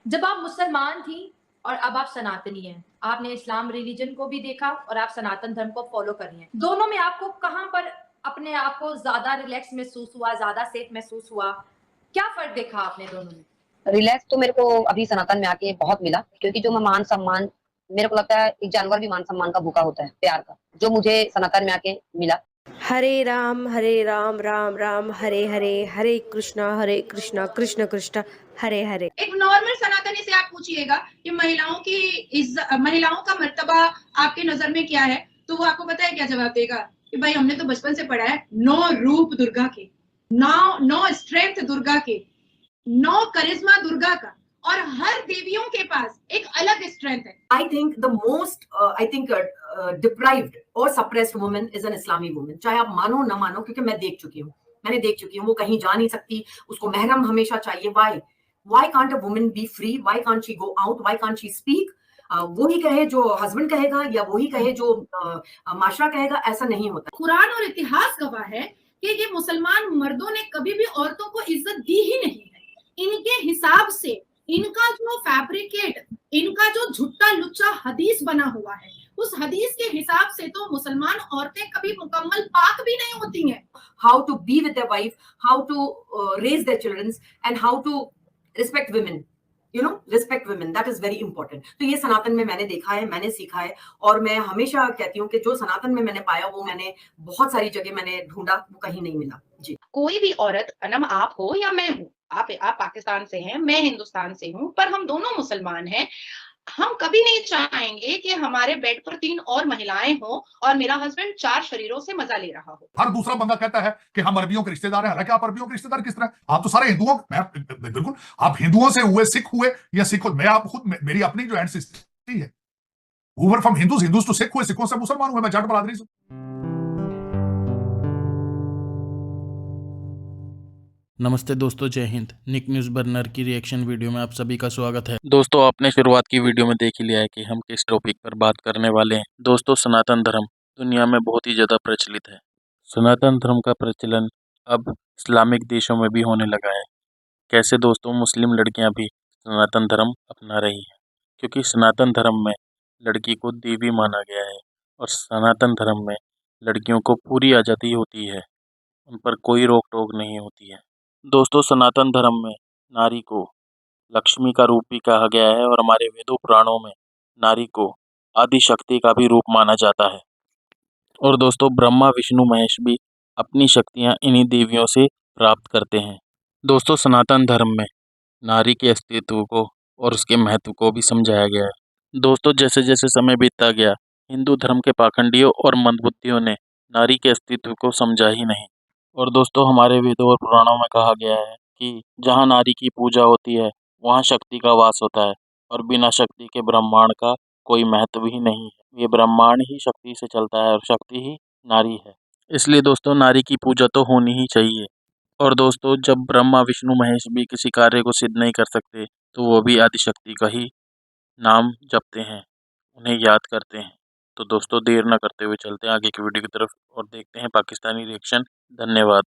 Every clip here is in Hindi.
जब आप मुसलमान थी और अब आप सनातनी हैं, आपने इस्लाम रिलीजन को भी देखा और आप सनातन धर्म को फॉलो कर रही हैं। दोनों में आपको कहाँ पर अपने आप को ज़्यादा रिलैक्स महसूस हुआ, ज़्यादा सेफ महसूस हुआ? क्या फ़र्क देखा आपने दोनों में? रिलैक्स तो मेरे को अभी सनातन में आके बहुत मिला, क्योंकि जो मैं मान सम्मान, मेरे को लगता है एक जानवर भी मान सम्मान का भूखा होता है, प्यार का, जो मुझे सनातन में आके मिला। हरे राम राम राम हरे हरे, हरे कृष्णा कृष्ण कृष्ण हरे हरे। एक नॉर्मल सनातनी से आप पूछिएगा कि महिलाओं का मर्तबा आपके नजर में क्या है, तो वो आपको पता है क्या जवाब देगा कि भाई हमने तो बचपन से पढ़ा है, 9 रूप दुर्गा के, 9 स्ट्रेंथ दुर्गा के, 9 करिश्मा दुर्गा का, और हर देवियों के पास एक अलग स्ट्रेंथ है। I think the most, deprived or suppressed woman is an Islami woman. चाहे आप मानो ना मानो, क्योंकि मैंने देख चुकी हूँ, वो कहीं जा नहीं सकती, उसको महरम हमेशा चाहिए। Why can't a woman be free? Why can't she go out? Why can't she speak? वो ही कहे जो हस्बैंड कहेगा, या वो ही कहे जो माशरा कहेगा, ऐसा नहीं होता। कुरान और इतिहास गवाह है कि ये मुसलमान मर्दों ने कभी भी औरतों को इज्जत दी ही नहीं है। इनके हिसाब से इनका जो फैब्रिकेट, इनका जो झुट्टा लुच्चा हदीस बना हुआ है, उस हदीस के हिसाब से तो मुसलमान औरतें कभी मुकम्मल पाक भी नहीं होती हैं। How to be with their wife, how to raise their children, and how to respect women. Respect women, that is very important. तो ये सनातन में मैंने देखा है, मैंने सीखा है, और मैं हमेशा कहती हूँ कि जो सनातन में मैंने पाया, वो मैंने बहुत सारी जगह मैंने ढूंढा, वो कहीं नहीं मिला। जी। कोई भी औरत, अनम आप हो या मैं हूँ, आप पाकिस्तान से हैं, मैं हिंदुस्तान से हूँ, पर हम दोनों मुसलमान हैं। हम कभी नहीं चाहेंगे कि हमारे बेड पर 3 और महिलाएं हों और मेरा हस्बैंड 4 शरीरों से मजा ले रहा हो। हर दूसरा बंदा कहता है कि हम अरबियों के रिश्तेदार हैं। हालांकि आप अरबियों के रिश्तेदार किस तरह? आप तो सारे हिंदुओं, बिल्कुल आप हिंदुओं से हुए, सिख हुए या सिख, मैं आप खुद, मेरी अपनी जो एंसेस्ट्री है, over from Hindus to Sikh हुए, सिखों से मुसलमान हुए, मैं जाट बरादरी से। नमस्ते दोस्तों, जय हिंद। निक न्यूज़ बर्नर की रिएक्शन वीडियो में आप सभी का स्वागत है। दोस्तों, आपने शुरुआत की वीडियो में देख ही लिया है कि हम किस टॉपिक पर बात करने वाले हैं। दोस्तों, सनातन धर्म दुनिया में बहुत ही ज़्यादा प्रचलित है। सनातन धर्म का प्रचलन अब इस्लामिक देशों में भी होने लगा है। कैसे दोस्तों, मुस्लिम लड़कियां भी सनातन धर्म अपना रही हैं, क्योंकि सनातन धर्म में लड़की को देवी माना गया है और सनातन धर्म में लड़कियों को पूरी आज़ादी होती है, उन पर कोई रोक टोक नहीं होती है। दोस्तों, सनातन धर्म में नारी को लक्ष्मी का रूप भी कहा गया है और हमारे वेदों पुराणों में नारी को आदि शक्ति का भी रूप माना जाता है। और दोस्तों, ब्रह्मा विष्णु महेश भी अपनी शक्तियां इन्हीं देवियों से प्राप्त करते हैं। दोस्तों, सनातन धर्म में नारी के अस्तित्व को और उसके महत्व को भी समझाया गया है। दोस्तों, जैसे जैसे समय बीतता गया, हिंदू धर्म के पाखंडियों और मंदबुद्धियों ने नारी के अस्तित्व को समझा ही नहीं। और दोस्तों, हमारे वेदों और पुराणों में कहा गया है कि जहाँ नारी की पूजा होती है, वहाँ शक्ति का वास होता है, और बिना शक्ति के ब्रह्मांड का कोई महत्व ही नहीं है। ये ब्रह्मांड ही शक्ति से चलता है और शक्ति ही नारी है। इसलिए दोस्तों, नारी की पूजा तो होनी ही चाहिए। और दोस्तों, जब ब्रह्मा विष्णु महेश भी किसी कार्य को सिद्ध नहीं कर सकते, तो वो भी आदिशक्ति का ही नाम जपते हैं, उन्हें याद करते हैं। तो दोस्तों, देर न करते हुए चलते हैं आगे की वीडियो की तरफ और देखते हैं पाकिस्तानी रिएक्शन। धन्यवाद।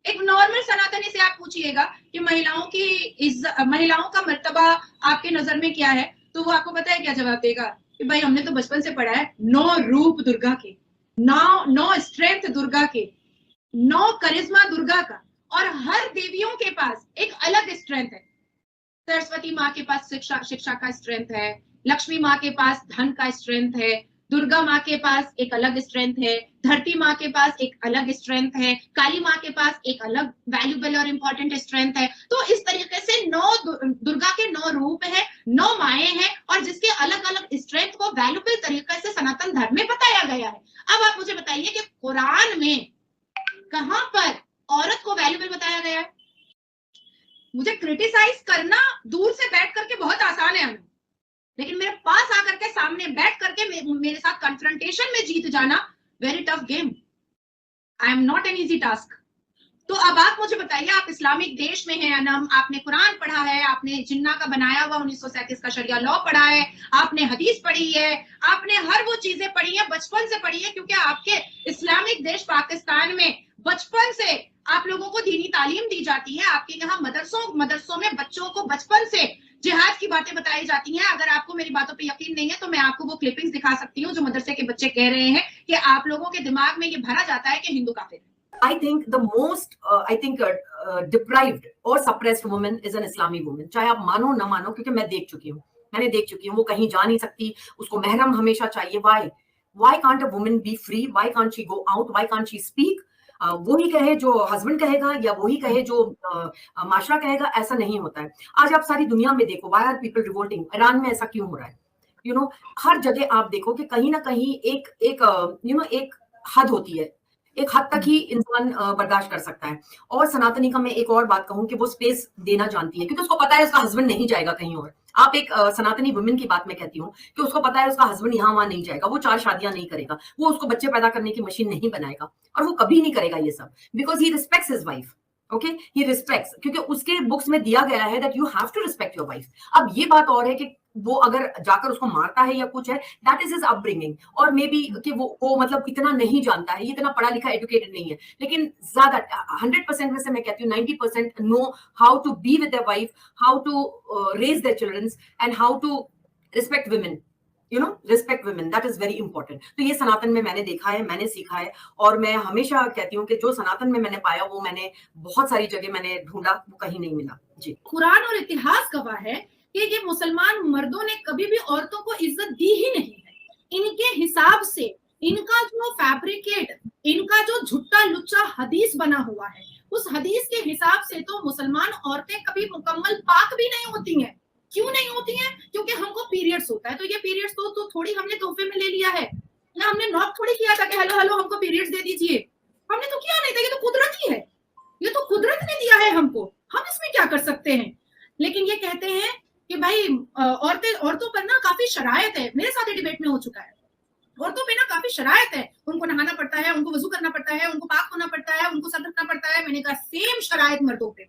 एक नॉर्मल सनातनी से आप पूछिएगा कि महिलाओं का मर्तबा आपके नजर में क्या है, तो वो आपको पता है क्या जवाब देगा कि भाई हमने तो बचपन से पढ़ा है, 9 रूप दुर्गा के, 9 स्ट्रेंथ दुर्गा के, 9 करिश्मा दुर्गा का, और हर देवियों के पास एक अलग स्ट्रेंथ है। सरस्वती माँ के पास शिक्षा का स्ट्रेंथ है, लक्ष्मी माँ के पास धन का स्ट्रेंथ है, दुर्गा माँ के पास एक अलग स्ट्रेंथ है, धरती माँ के पास एक अलग स्ट्रेंथ है, काली माँ के पास एक अलग वैल्यूबल और इंपॉर्टेंट स्ट्रेंथ है। तो इस तरीके से 9 दुर्गा के 9 रूप है, 9 माए हैं, और जिसके अलग अलग स्ट्रेंथ को वैल्यूबल तरीके से सनातन धर्म में बताया गया है। अब आप मुझे बताइए कि कुरान में कहां पर औरत को वैल्यूबल बताया गया है? मुझे क्रिटिसाइज करना दूर से बैठ करके बहुत आसान है, लेकिन मेरे पास आकर के सामने बैठ करके मेरे साथ कन्फ्रंटेशन में जीत जाना very tough game. I am not an easy task. तो अब आप मुझे बताइए, आप इस्लामिक देश में हैं अनम, आपने कुरान पढ़ा है, आपने जिन्ना का बनाया हुआ 1937 का शरिया लॉ पढ़ा है, आपने हदीस पढ़ी है, आपने हर वो चीजें पढ़ी है, बचपन से पढ़ी है, क्योंकि आपके इस्लामिक देश पाकिस्तान में बचपन से आप लोगों को दीनी तालीम दी जाती है। आपके यहाँ मदरसों में बच्चों को बचपन से जिहाद की बातें बताई जाती हैं। अगर आपको मेरी बातों पे यकीन नहीं है तो मैं आपको वो क्लिपिंग्स दिखा सकती हूँ जो मदरसे के बच्चे कह रहे हैं कि आप लोगों के दिमाग में ये भरा जाता है कि हिंदू काफिर है। I think the most, deprived or suppressed woman is an Islami woman. चाहे आप मानो ना मानो, क्योंकि मैंने देख चुकी हूँ, वो कहीं जा नहीं सकती, उसको महरम हमेशा चाहिए. Why can't a woman be free? Why can't she go out? Why can't she speak? वो ही कहे जो हस्बैंड कहेगा या वो ही कहे जो माशरा कहेगा, ऐसा नहीं होता है. आज आप सारी दुनिया में देखो, why are people revolting? Iran में ऐसा क्यों हो रहा है? हर जगह आप देखो कि कहीं ना कहीं एक हद होती है, एक हद तक ही इंसान बर्दाश्त कर सकता है. और सनातनी का मैं एक और बात कहूं कि वो स्पेस देना जानती है, क्योंकि उसको पता है उसका हस्बैंड नहीं जाएगा कहीं और. आप एक सनातनी वुमेन की बात मैं कहती हूँ कि उसको पता है उसका हस्बैंड यहाँ वहां नहीं जाएगा, वो 4 शादियां नहीं करेगा, वो उसको बच्चे पैदा करने की मशीन नहीं बनाएगा, और वो कभी नहीं करेगा ये सब, because he respects his wife. Okay, he respects, क्योंकि उसके बुक्स में दिया गया है that you have to respect your wife. अब ये बात और है कि वो अगर जाकर उसको मारता है या कुछ है, दैट इज हिज अपब्रिंगिंग, और मे बी कि वो मतलब इतना नहीं जानता है, इतना पढ़ा लिखा एजुकेटेड नहीं है, लेकिन ज्यादा 100% में से मैं कहती हूँ 90% know how to be with their wife, how to raise their childrens and how to respect women. Respect women, that is very important. तो ये सनातन में मैंने देखा है, मैंने सीखा है, और मैं हमेशा कहती हूँ कि जो सनातन में मैंने पाया वो मैंने बहुत सारी जगह मैंने ढूंढा, वो कहीं नहीं मिला. जी, कुरान और इतिहास गवाह है कि ये मुसलमान मर्दों ने कभी भी औरतों को इज्जत दी ही नहीं है. इनके हिसाब से इनका जो फैब्रिकेट, इनका जो झुट्टा लुच्चा हदीस बना हुआ है, उस हदीस के हिसाब से तो मुसलमान औरतें कभी मुकम्मल पाक भी नहीं होती हैं. क्यों नहीं होती हैं? क्योंकि हमको पीरियड्स होता है, तो ये पीरियड्स तो थोड़ी हमने तोहफे में ले लिया है ना, हमने नॉक थोड़ी किया था कि हेलो हेलो हमको पीरियड्स दे दीजिए. हमने तो किया नहीं था, ये तो कुदरती है, ये तो कुदरत ने दिया है हमको, हम इसमें क्या कर सकते हैं. लेकिन ये कहते हैं कि भाई औरतों पर ना काफी शरायत है. मेरे साथ डिबेट में हो चुका है, औरतों पे ना काफी शरायत है, उनको नहाना पड़ता है, उनको वजू करना पड़ता है, उनको पाक होना पड़ता है, उनको सर ढकना पड़ता है. मैंने कहा सेम शरायत मर्दों पे,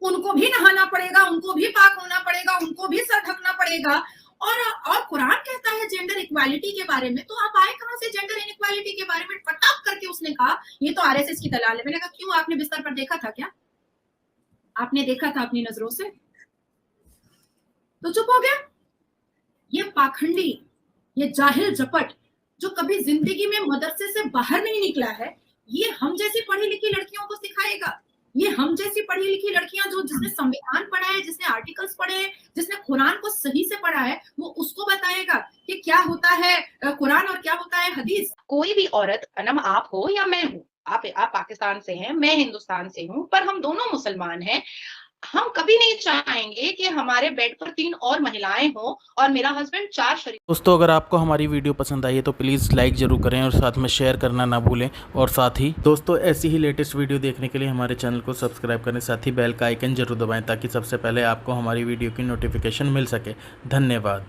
उनको भी नहाना पड़ेगा, उनको भी पाक होना पड़ेगा, उनको भी सर ढकना पड़ेगा. और कुरान कहता है जेंडर इक्वालिटी के बारे में, तो आप आए कहां से जेंडर इनइक्वालिटी के बारे में? फटाक करके उसने कहा ये तो आरएसएस की दलाल है. मैंने कहा क्यों, आपने बिस्तर पर देखा था क्या? आपने देखा था अपनी नजरों से? तो चुप हो गया. ये पाखंडी, ये जाहिल जपट जो कभी जिंदगी में मदरसे से बाहर नहीं निकला है, ये हम जैसी पढ़ी लिखी लड़कियों को सिखाएगा. ये हम जैसी पढ़ी लिखी लड़कियां जो जिसने संविधान पढ़ा है, जिसने आर्टिकल्स पढ़े हैं, जिसने कुरान को सही से पढ़ा है, वो उसको बताएगा कि क्या होता है कुरान और क्या होता है हदीस. कोई भी औरत, ना आप हो या मैं हूँ, आप पाकिस्तान से हैं, मैं हिंदुस्तान से हूँ, पर हम दोनों मुसलमान हैं. हम कभी नहीं चाहेंगे कि हमारे बेड पर 3 और महिलाएं हों और मेरा हस्बैंड 4 शरीक. दोस्तों अगर आपको हमारी वीडियो पसंद आई है तो प्लीज़ लाइक ज़रूर करें और साथ में शेयर करना ना भूलें. और साथ ही दोस्तों ऐसी ही लेटेस्ट वीडियो देखने के लिए हमारे चैनल को सब्सक्राइब करें, साथ ही बेल का आइकन जरूर दबाएं ताकि सबसे पहले आपको हमारी वीडियो की नोटिफिकेशन मिल सके. धन्यवाद.